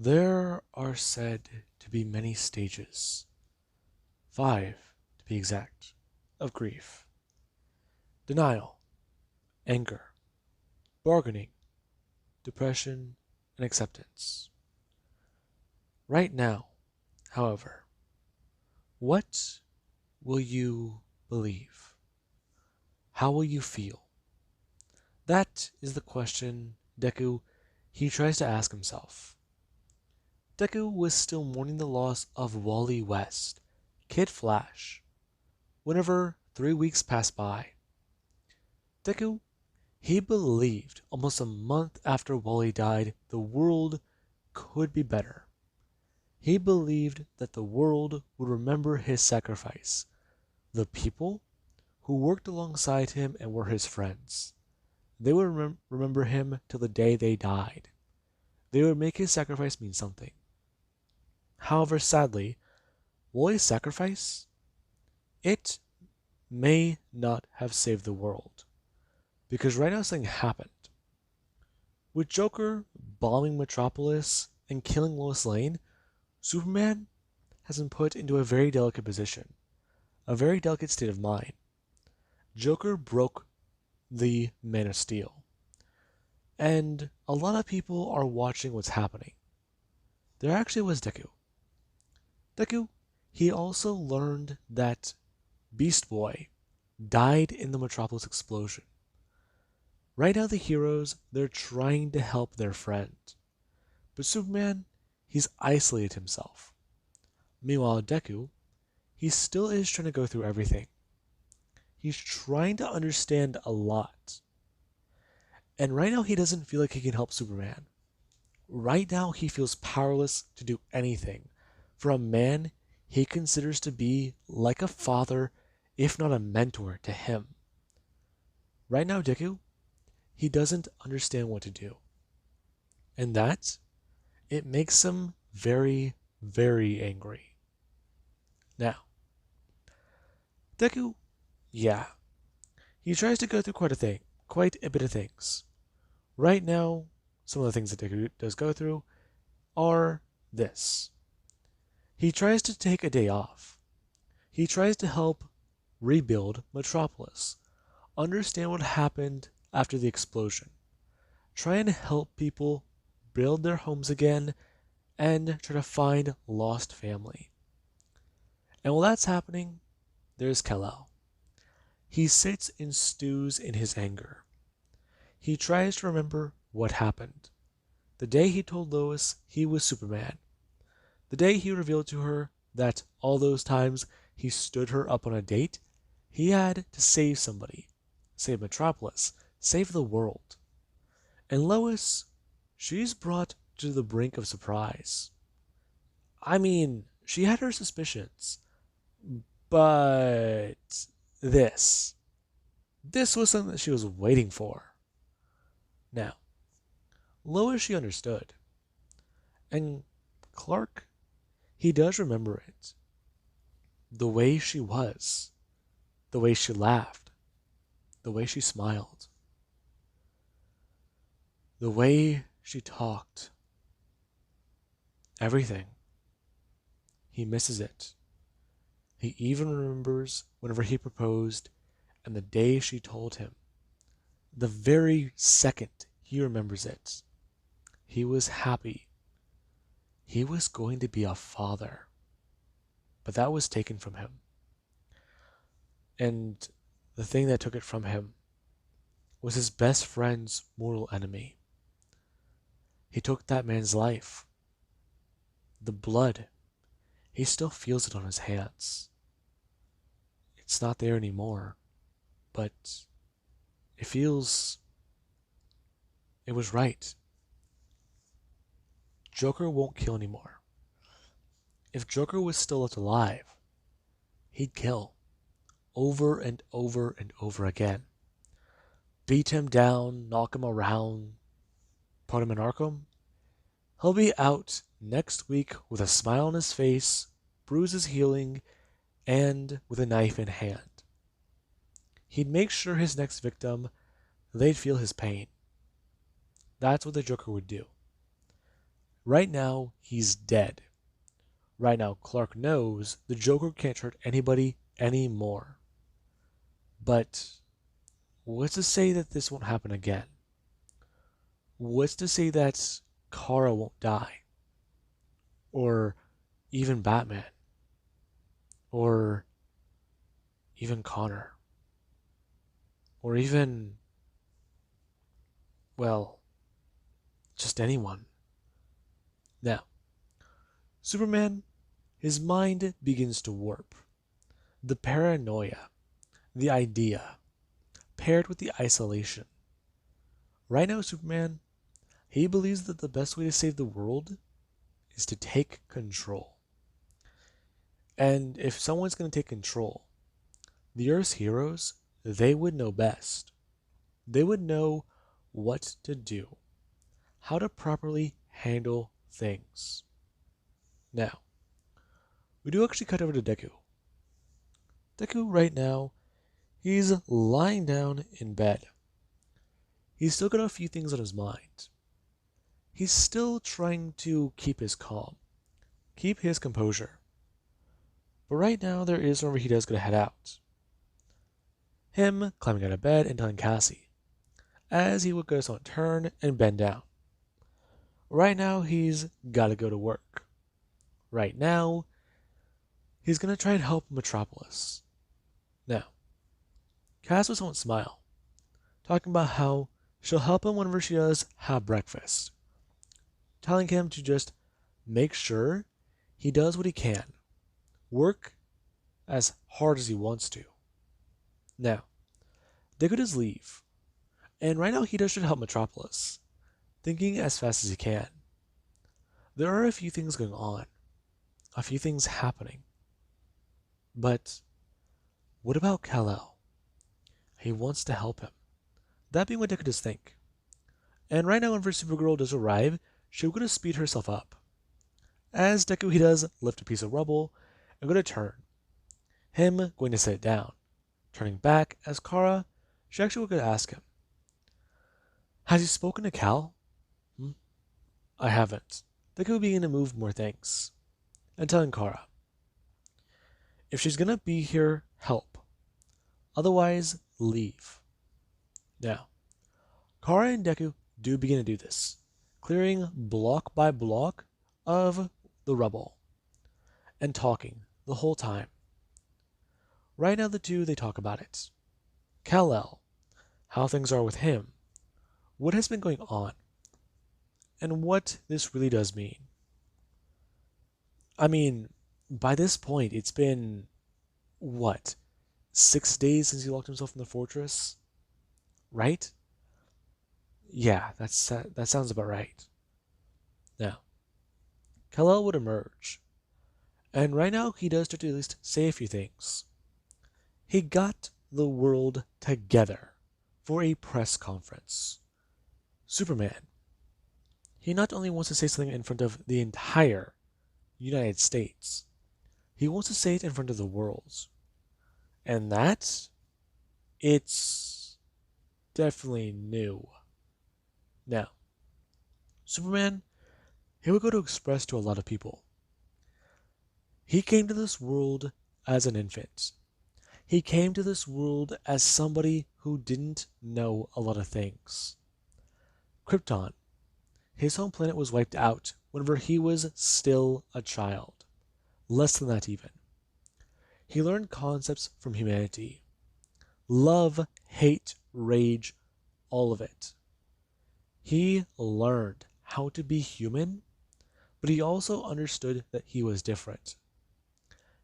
There are said to be many stages, 5 to be exact, of grief: denial, anger, bargaining, depression, and acceptance. Right now, however, what will you believe? How will you feel? That is the question Deku he tries to ask himself. Deku was still mourning the loss of Wally West, Kid Flash, whenever 3 weeks passed by. Deku, he believed almost a month after Wally died the world could be better. He believed that the world would remember his sacrifice, the people who worked alongside him and were his friends. They would remember him till the day they died. They would make his sacrifice mean something. However, sadly, Wally's sacrifice, it may not have saved the world. Because right now something happened. With Joker bombing Metropolis and killing Lois Lane, Superman has been put into a very delicate position, a very delicate state of mind. Joker broke the Man of Steel, and a lot of people are watching what's happening. There actually was Deku. Deku, he also learned that Beast Boy died in the Metropolis explosion. Right now the heroes, they're trying to help their friend. But Superman, he's isolated himself. Meanwhile, Deku, he still is trying to go through everything. He's trying to understand a lot. And right now he doesn't feel like he can help Superman. Right now he feels powerless to do anything for a man he considers to be like a father, if not a mentor to him. Right now Deku, he doesn't understand what to do. And that, it makes him very, very angry. Now, Deku, yeah, he tries to go through quite a bit of things. Right now, some of the things that Deku does go through are this. He tries to take a day off. He tries to help rebuild Metropolis, understand what happened after the explosion, try and help people build their homes again, and try to find lost family. And while that's happening, there's Kal-El. He sits and stews in his anger. He tries to remember what happened. The day he told Lois he was Superman. The day he revealed to her that all those times he stood her up on a date, he had to save somebody. Save Metropolis. Save the world. And Lois, she's brought to the brink of surprise. I mean, she had her suspicions. But this. This was something that she was waiting for. Now, Lois, she understood. And Clark, he does remember it. The way she was. The way she laughed. The way she smiled. The way she talked. Everything. He misses it. He even remembers whenever he proposed and the day she told him. The very second he remembers it, he was happy. He was going to be a father. But that was taken from him. And the thing that took it from him was his best friend's mortal enemy. He took that man's life. The blood, he still feels it on his hands. It's not there anymore, but it feels it was right. Joker won't kill anymore. If Joker was still left alive, he'd kill over and over and over again. Beat him down, knock him around, put him in Arkham. He'll be out next week with a smile on his face, bruises healing, and with a knife in hand. He'd make sure his next victim, they'd feel his pain. That's what the Joker would do. Right now, he's dead. Right now, Clark knows the Joker can't hurt anybody anymore. But what's to say that this won't happen again? What's to say that Kara won't die? Or even Batman? Or even Connor? Or even, well, just anyone? Now, Superman, his mind begins to warp. The paranoia, the idea, paired with the isolation. Right now, Superman, he believes that the best way to save the world is to take control. And if someone's going to take control, the Earth's heroes, they would know best. They would know what to do, how to properly handle things. Now, we do actually cut over to Deku. Deku, right now, he's lying down in bed. He's still got a few things on his mind. He's still trying to keep his calm, keep his composure. But right now, there is somewhere he does gotta head out. Him climbing out of bed and telling Cassie, as he would go to turn and bend down. Right now, he's gotta go to work. Right now, he's gonna try and help Metropolis. Now, Cass won't smile, talking about how she'll help him whenever she does have breakfast, telling him to just make sure he does what he can, work as hard as he wants to. Now, Deku does leave, and right now he does try to help Metropolis, thinking as fast as he can. There are a few things going on, a few things happening. But what about Kal-El? He wants to help him. That being what Deku does think. And right now, whenever Supergirl does arrive, she'll go to speed herself up. As Deku, he does lift a piece of rubble and go to turn. Him going to sit down. Turning back as Kara, she actually will go to ask him, "Has he spoken to Kal?" "I haven't." Deku beginning to move more things. And telling Kara, if she's gonna be here, help. Otherwise, leave. Now, Kara and Deku do begin to do this, clearing block by block of the rubble, and talking the whole time. Right now, the two, they talk about it. Kal-El, how things are with him, what has been going on, and what this really does mean. I mean, by this point, it's been, what, 6 days since he locked himself in the fortress? Right? Yeah, that sounds about right. Now, Kal-El would emerge, and right now he does start to at least say a few things. He got the world together for a press conference. Superman, he not only wants to say something in front of the entire United States, he wants to say it in front of the world. And that, it's definitely new. Now, Superman, he would go to express to a lot of people. He came to this world as an infant. He came to this world as somebody who didn't know a lot of things. Krypton, his home planet, was wiped out whenever he was still a child. Less than that even. He learned concepts from humanity. Love, hate, rage, all of it. He learned how to be human, but he also understood that he was different.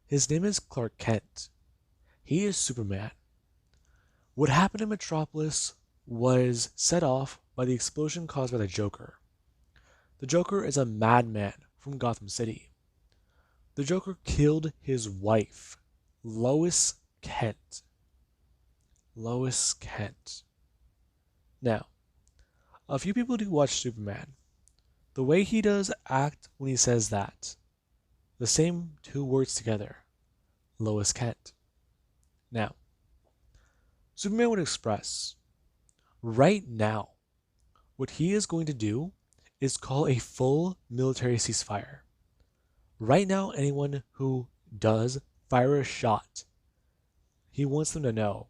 His name is Clark Kent. He is Superman. What happened in Metropolis was set off by the explosion caused by the Joker. The Joker is a madman from Gotham City. The Joker killed his wife, Lois Kent. Lois Kent. Now, a few people do watch Superman. The way he does act when he says that. The same two words together. Lois Kent. Now, Superman would express, right now, what he is going to do is call a full military ceasefire. Right now, anyone who does fire a shot, he wants them to know.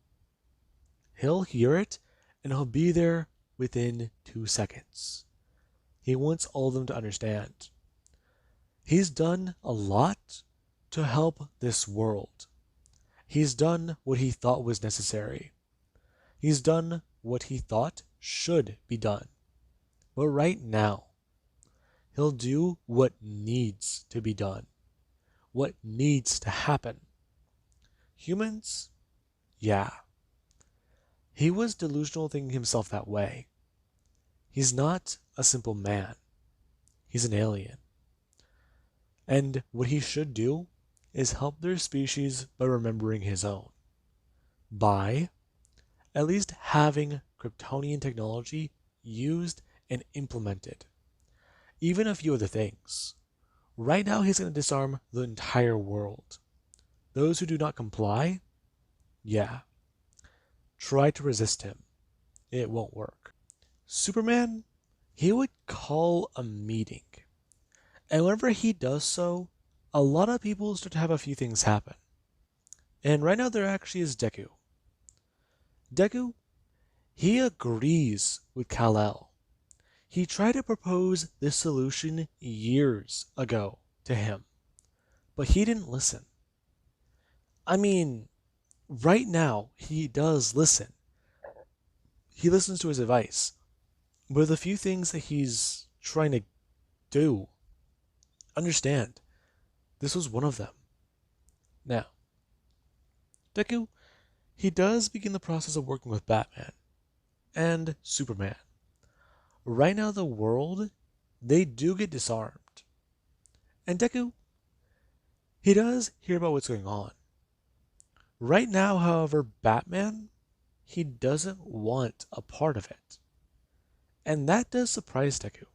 He'll hear it and he'll be there within 2 seconds. He wants all of them to understand. He's done a lot to help this world. He's done what he thought was necessary. He's done what he thought should be done. But right now, he'll do what needs to be done, what needs to happen. Humans? Yeah. He was delusional thinking himself that way. He's not a simple man. He's an alien. And what he should do is help their species by remembering his own. By at least having kryptonian technology used and implemented. Even a few other things. Right now he's going to disarm the entire world. Those who do not comply, yeah, try to resist him. It won't work. Superman, he would call a meeting. And whenever he does so, a lot of people start to have a few things happen. And right now there actually is Deku. Deku, he agrees with Kal-El. He tried to propose this solution years ago to him, but he didn't listen. I mean, right now he does listen. He listens to his advice, but the few things that he's trying to do, understand, this was one of them. Now, Deku, he does begin the process of working with Batman and Superman. Right now, the world, they do get disarmed. And Deku, he does hear about what's going on. Right now, however, Batman, he doesn't want a part of it. And that does surprise Deku.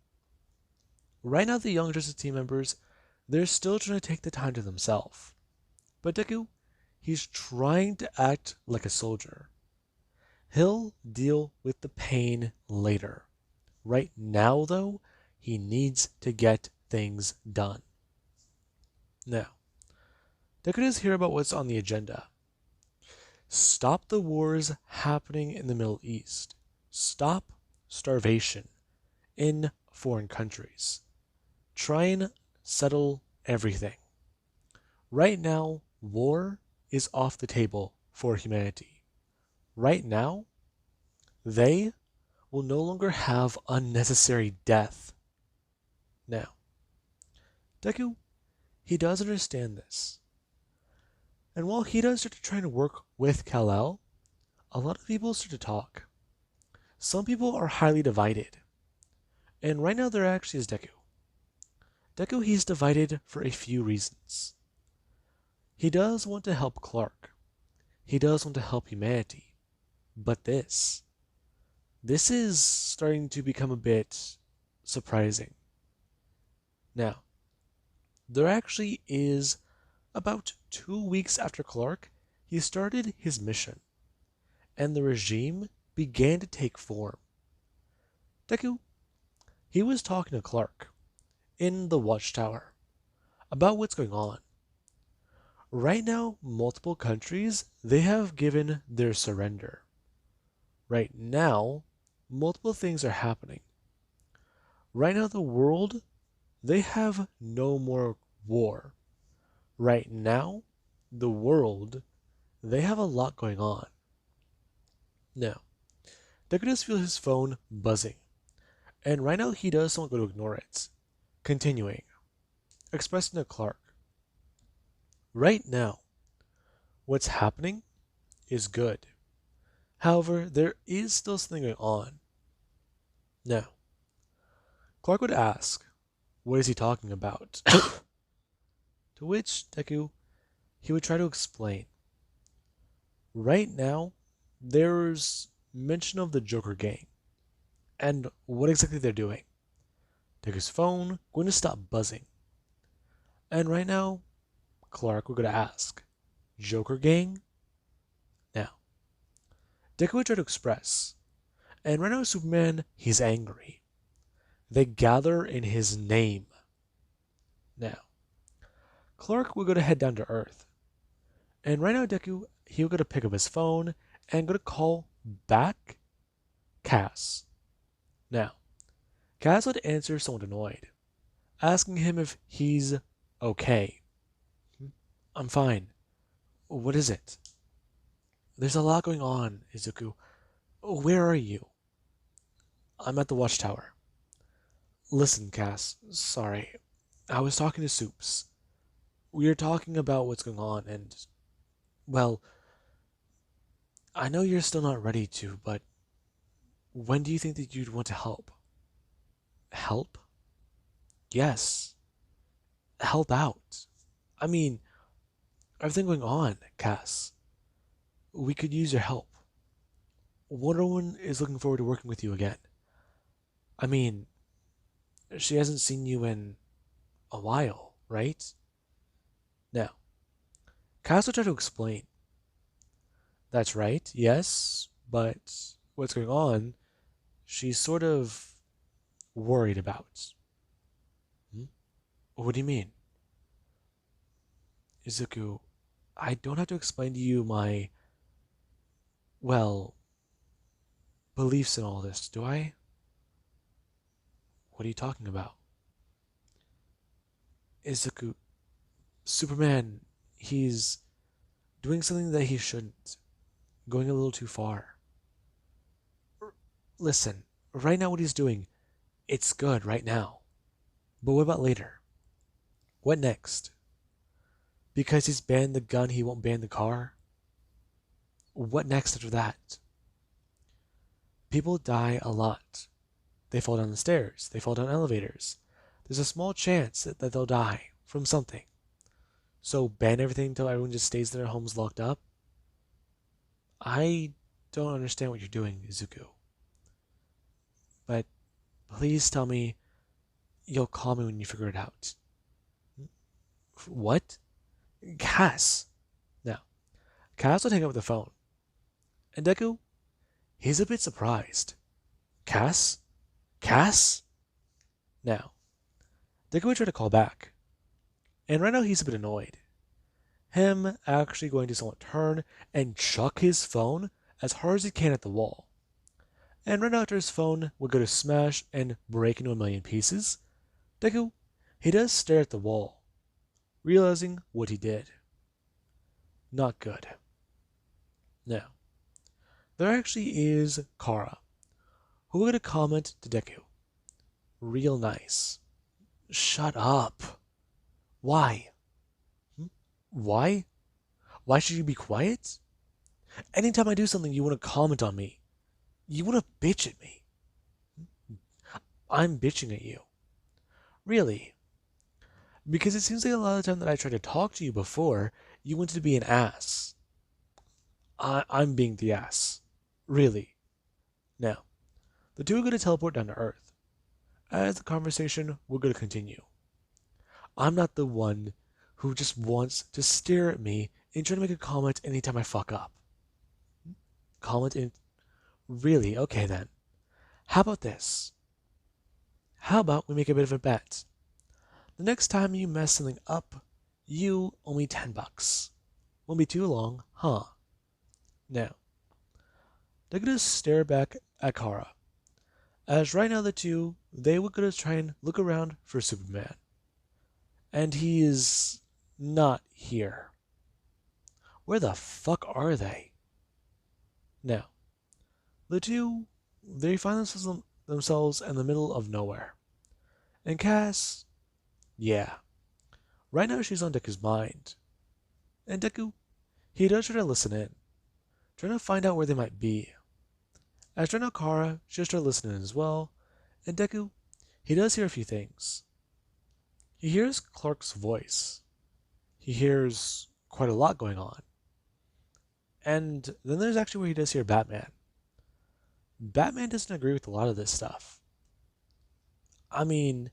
Right now, the Young Justice team members, they're still trying to take the time to themselves. But Deku, he's trying to act like a soldier. He'll deal with the pain later. Right now, though, he needs to get things done. Now, Deku does hear about what's on the agenda. Stop the wars happening in the Middle East. Stop starvation in foreign countries. Try and settle everything. Right now, war is off the table for humanity. Right now, they will no longer have unnecessary death. Now, Deku, he does understand this. And while he does start to try to work with Kal-El, a lot of people start to talk. Some people are highly divided. And right now there actually is Deku. Deku, he's divided for a few reasons. He does want to help Clark. He does want to help humanity. But this is starting to become a bit surprising. Now, there actually is about 2 weeks after Clark, he started his mission, and the regime began to take form. Deku, he was talking to Clark in the Watchtower about what's going on. Right now, multiple countries, they have given their surrender. Right now, multiple things are happening. Right now, the world, they have no more war. Right now, the world, they have a lot going on. Now, Deku does feel his phone buzzing, and right now he does not go to ignore it. Continuing, expressing to Clark, right now, what's happening is good. However, there is still something going on. Now, Clark would ask, what is he talking about? To which Deku, he would try to explain. Right now, there's mention of the Joker gang and what exactly they're doing. Deku's phone going to stop buzzing. And right now, Clark, we're going to ask, Joker gang? Now, Deku would try to express. And right now, Superman, he's angry. They gather in his name. Now, Clark will go to head down to Earth. And right now, Deku, he'll go to pick up his phone and go to call back Cass. Now, Cass would answer somewhat annoyed, asking him if he's okay. I'm fine. What is it? There's a lot going on, Izuku. Where are you? I'm at the watchtower. Listen, Cass, sorry. I was talking to Soups. We were talking about what's going on, and, well, I know you're still not ready to, but when do you think that you'd want to help? Help? Yes. Help out. I mean, everything going on, Cass. We could use your help. Wonder Woman is looking forward to working with you again. I mean, she hasn't seen you in a while, right? Now, Cass will try to explain. That's right, yes, but what's going on, she's sort of worried about. Hmm? What do you mean? Izuku, I don't have to explain to you my, well, beliefs in all this, do I? What are you talking about? Izuku, Superman, he's doing something that he shouldn't, going a little too far. Listen, right now what he's doing, it's good right now. But what about later? What next? Because he's banned the gun, he won't ban the car? What next after that? People die a lot. They fall down the stairs, they fall down elevators. There's a small chance that they'll die from something. So ban everything until everyone just stays in their homes locked up? I don't understand what you're doing, Izuku. But please tell me you'll call me when you figure it out. What? Cass. Now, Cass would hang up the phone. And Deku, he's a bit surprised. Cass? Cass? Now, Deku would try to call back. And right now he's a bit annoyed. Him actually going to somewhat turn and chuck his phone as hard as he can at the wall. And right after his phone would go to smash and break into a million pieces, Deku, he does stare at the wall, realizing what he did. Not good. Now, there actually is Kara, who would comment to Deku. Real nice. Shut up. Why? Why? Why should you be quiet? Anytime I do something, you want to comment on me. You want to bitch at me. I'm bitching at you. Really? Because it seems like a lot of the time that I tried to talk to you before, you wanted to be an ass. I'm being the ass. Really. Now, the two are going to teleport down to Earth. As the conversation, we're going to continue. I'm not the one who just wants to stare at me and try to make a comment anytime I fuck up. Comment in. Really? Okay then. How about this? How about we make a bit of a bet? The next time you mess something up, you owe me $10. Won't be too long, huh? Now, they're gonna stare back at Kara. As right now the two, they were gonna try and look around for Superman. And he is not here. Where the fuck are they? Now, the two, they find themselves in the middle of nowhere. And Cass, yeah, right now she's on Deku's mind. And Deku, he does try to listen in, trying to find out where they might be. As right now Kara, she does try to listen in as well. And Deku, he does hear a few things. He hears Clark's voice. He hears quite a lot going on. And then there's actually where he does hear Batman. Batman doesn't agree with a lot of this stuff. I mean,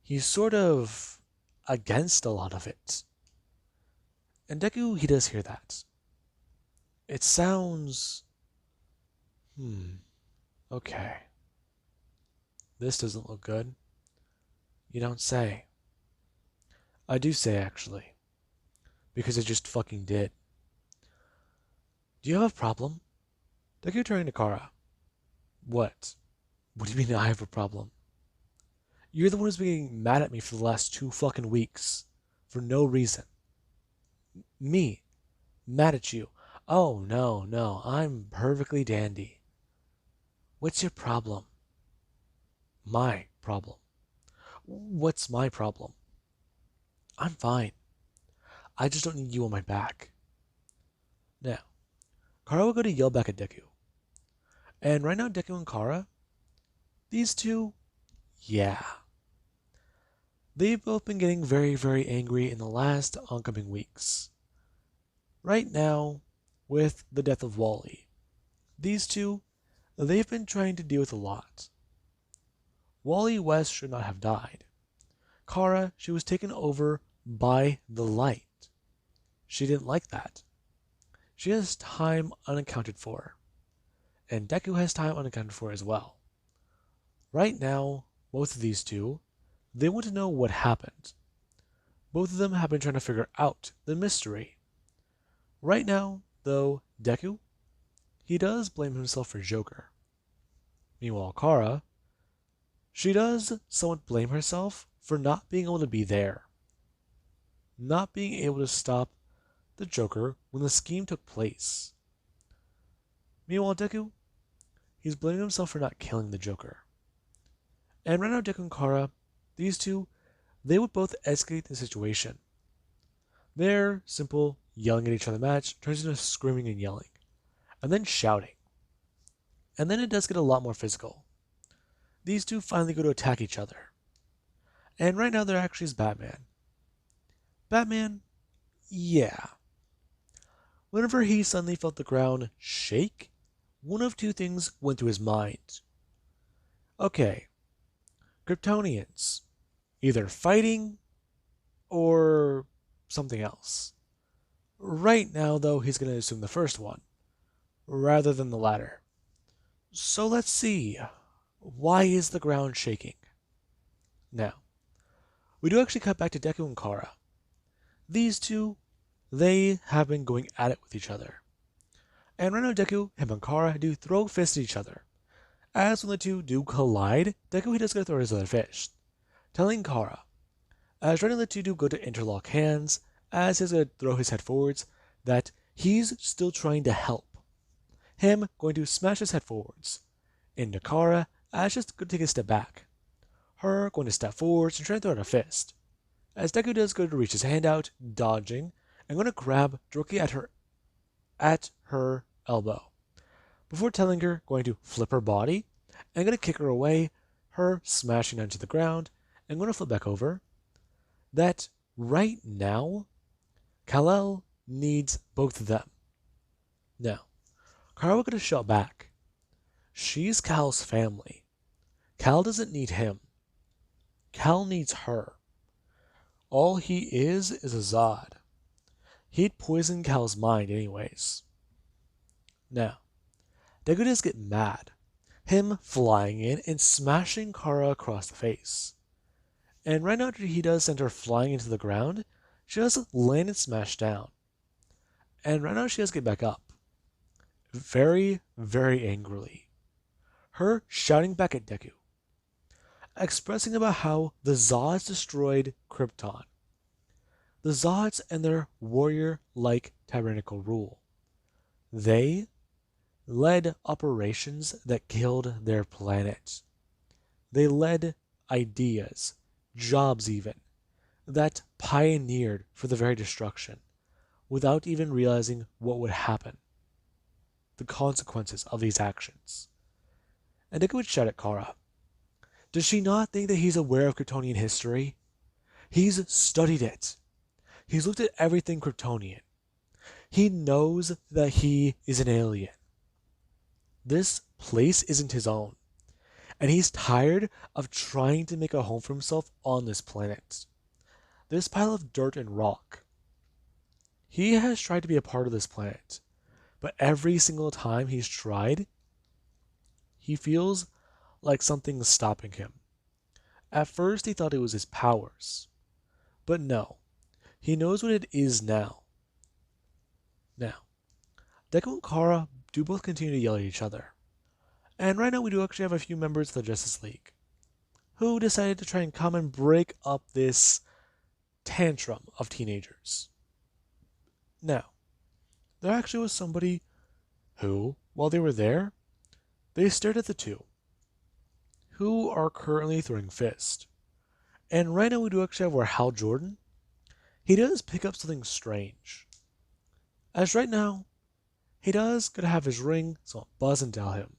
he's sort of against a lot of it. And Deku, he does hear that. It sounds... okay. This doesn't look good. You don't say. I do say, actually. Because I just fucking did. Do you have a problem? Deku turned to Kara. What? What do you mean I have a problem? You're the one who's been getting mad at me for the last 2 fucking weeks. For no reason. Me. Mad at you. Oh, no, no. I'm perfectly dandy. What's your problem? My problem. What's my problem? I'm fine. I just don't need you on my back. Now, Kara will go to yell back at Deku. And right now, Deku and Kara, these two, yeah. They've both been getting very, very angry in the last oncoming weeks. Right now, with the death of Wally, these two, they've been trying to deal with a lot. Wally West should not have died. Kara, she was taken over by the light. She didn't like that. She has time unaccounted for. And Deku has time unaccounted for as well. Right now, both of these two, they want to know what happened. Both of them have been trying to figure out the mystery. Right now, though, Deku, he does blame himself for Joker. Meanwhile, Kara, she does somewhat blame herself for not being able to be there. Not being able to stop the Joker when the scheme took place. Meanwhile, Deku, he's blaming himself for not killing the Joker. And right now, Deku and Kara, these two, they would both escalate the situation. Their simple yelling at each other match turns into screaming and yelling, and then shouting. And then it does get a lot more physical. These two finally go to attack each other. And right now, they're actually as Batman. Batman, yeah. Whenever he suddenly felt the ground shake, one of two things went through his mind. Okay, Kryptonians, either fighting or something else. Right now, though, he's going to assume the first one, rather than the latter. So let's see. Why is the ground shaking? Now, we do actually cut back to Deku and Kara. These two, they have been going at it with each other. And right now, Deku, him and Kara do throw fists at each other. As when the two do collide, Deku he does go to throw his other fist, telling Kara, as right now the two do go to interlock hands, as he's going to throw his head forwards, that he's still trying to help. Him going to smash his head forwards. Into Kara, as just going to take a step back. Her going to step forwards and try to throw out a fist. As Deku does go to reach his hand out, dodging, and going to grab directly at her elbow. Before telling her, going to flip her body, and going to kick her away, her smashing onto the ground, and going to flip back over. That right now, Kal-El needs both of them. Now, Kara going to shout back. She's Cal's family. Cal doesn't need him. Cal needs her. All he is a Zod. He'd poison Cal's mind anyways. Now, Deku does get mad. Him flying in and smashing Kara across the face. And right after he does send her flying into the ground, she does land and smash down. And right now she does get back up. Very, very angrily. Her shouting back at Deku. Expressing about how the Zods destroyed Krypton. The Zods and their warrior-like tyrannical rule. They led operations that killed their planet. They led ideas, jobs even, that pioneered for the very destruction, without even realizing what would happen, the consequences of these actions. And Deku would shout at Kara. Does she not think that he's aware of Kryptonian history? He's studied it. He's looked at everything Kryptonian. He knows that he is an alien. This place isn't his own, and he's tired of trying to make a home for himself on this planet. This pile of dirt and rock. He has tried to be a part of this planet, but every single time he's tried, he feels like something's stopping him. At first he thought it was his powers, but no, he knows what it is now. Now, Deku and Kara do both continue to yell at each other. And right now we do actually have a few members of the Justice League who decided to try and come and break up this tantrum of teenagers. Now, there actually was somebody who, while they were there, they stared at the two, who are currently throwing fists. And right now we do actually have our Hal Jordan. He does pick up something strange. As right now, he does gotta have his ring, so I'll buzz and tell him.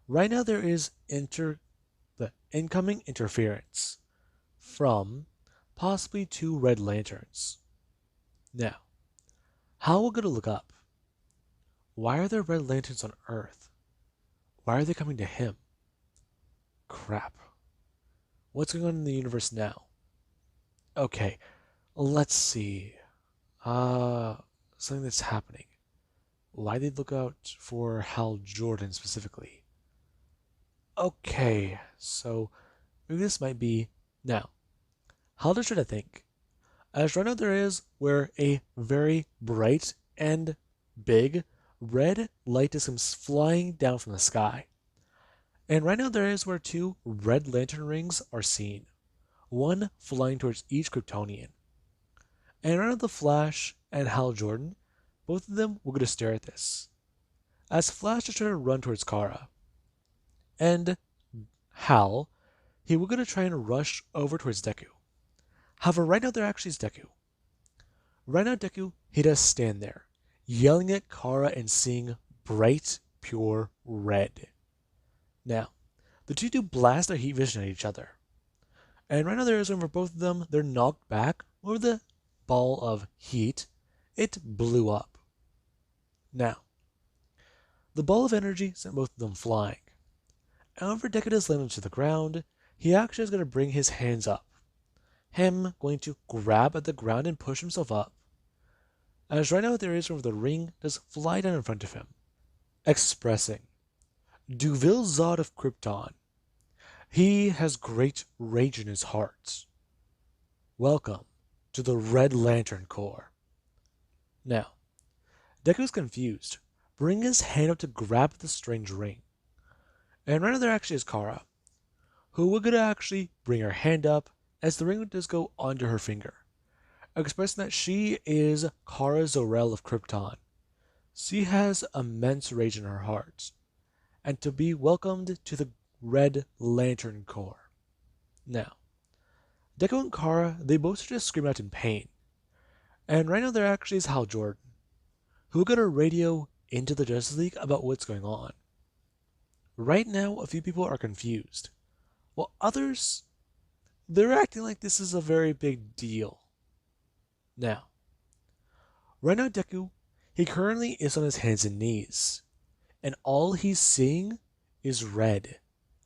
Right now there is the incoming interference from possibly two red lanterns. Now, how we're gonna look up? Why are there red lanterns on Earth? Why are they coming to him? Crap. What's going on in the universe now? Okay, let's see. Something that's happening. Why did they look out for Hal Jordan specifically? Okay, so maybe this might be now. How does try to think? As right now there is where a very bright and big red light is comes flying down from the sky. And right now there is where two red lantern rings are seen, one flying towards each Kryptonian. And right now the Flash and Hal Jordan, both of them will go to stare at this. As Flash is trying to run towards Kara, and Hal, he will go to try and rush over towards Deku. However, right now there actually is Deku. Right now Deku, he does stand there, yelling at Kara and seeing bright, pure red. Now, the two do blast their heat vision at each other. And right now there is one where both of them, they're knocked back over the ball of heat. It blew up. Now, the ball of energy sent both of them flying. However, Deku does land onto the ground. He actually is going to bring his hands up. Him going to grab at the ground and push himself up. As right now there is where the ring does fly down in front of him, expressing Duvil Zod of Krypton. He has great rage in his heart. Welcome to the Red Lantern Corps. Now, Deku's confused, bringing his hand up to grab the strange ring. And right now there actually is Kara, who we're going to actually bring her hand up as the ring does go onto her finger, expressing that she is Kara Zor-El of Krypton. She has immense rage in her heart, and to be welcomed to the Red Lantern Corps. Now, Deku and Kara, they both just scream out in pain. And right now there actually is Hal Jordan, who got a radio into the Justice League about what's going on. Right now, a few people are confused, while others, they're acting like this is a very big deal. Now, right now Deku, he currently is on his hands and knees, and all he's seeing is red,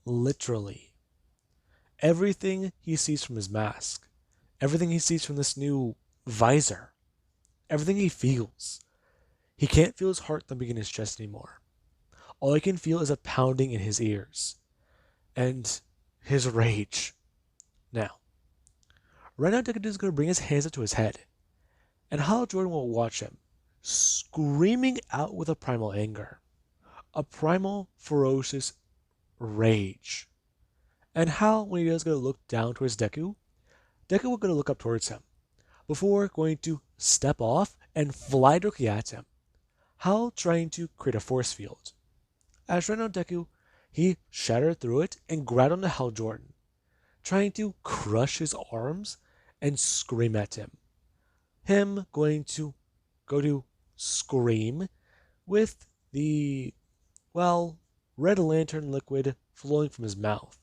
literally. Everything he sees from his mask, everything he sees from this new visor, everything he feels. He can't feel his heart thumping in his chest anymore. All he can feel is a pounding in his ears, and his rage. Now, right now Deku is going to bring his hands up to his head, and Hal Jordan will watch him, screaming out with a primal anger, a primal, ferocious rage. And Hal, when he does go to look down towards Deku will go to look up towards him, before going to step off and fly directly at him. Hal trying to create a force field. As right now Deku, he shattered through it and grabbed onto Hal Jordan, trying to crush his arms and scream at him. Him going to go to scream with the, well, red lantern liquid flowing from his mouth,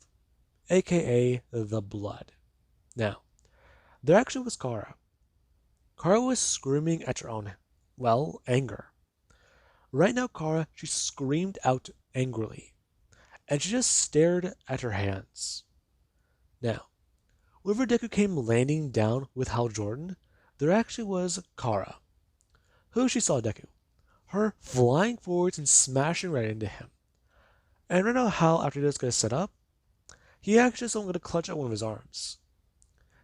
aka the blood. Now, there actually was Kara. Kara was screaming at her own, well, anger. Right now Kara, she screamed out angrily, and she just stared at her hands. Now, whenever Deku came landing down with Hal Jordan, there actually was Kara, who she saw Deku, her flying forwards and smashing right into him. And right now, Hal, after this gets set up, he actually is going to clutch at one of his arms.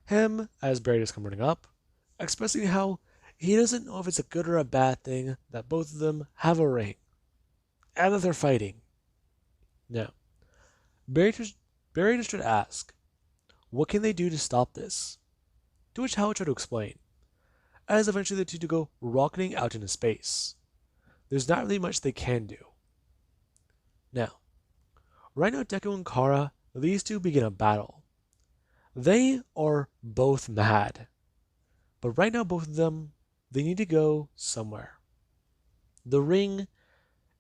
Him, as Barry is coming up, expressing how he doesn't know if it's a good or a bad thing that both of them have a ring and that they're fighting. Now, Barry just, Barry just tried to ask, what can they do to stop this? To which Hal tried to explain, as eventually the two go rocketing out into space. There's not really much they can do. Now, right now Deku and Kara, these two begin a battle. They are both mad. But right now both of them, they need to go somewhere. The ring,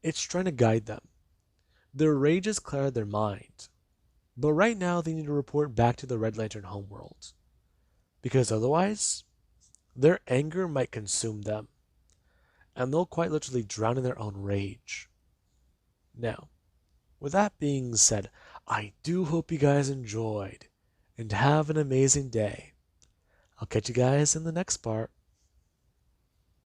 it's trying to guide them. Their rage has cleared their mind. But right now they need to report back to the Red Lantern homeworld. Because otherwise, their anger might consume them. And they'll quite literally drown in their own rage. Now, with that being said, I do hope you guys enjoyed. And have an amazing day. I'll catch you guys in the next part.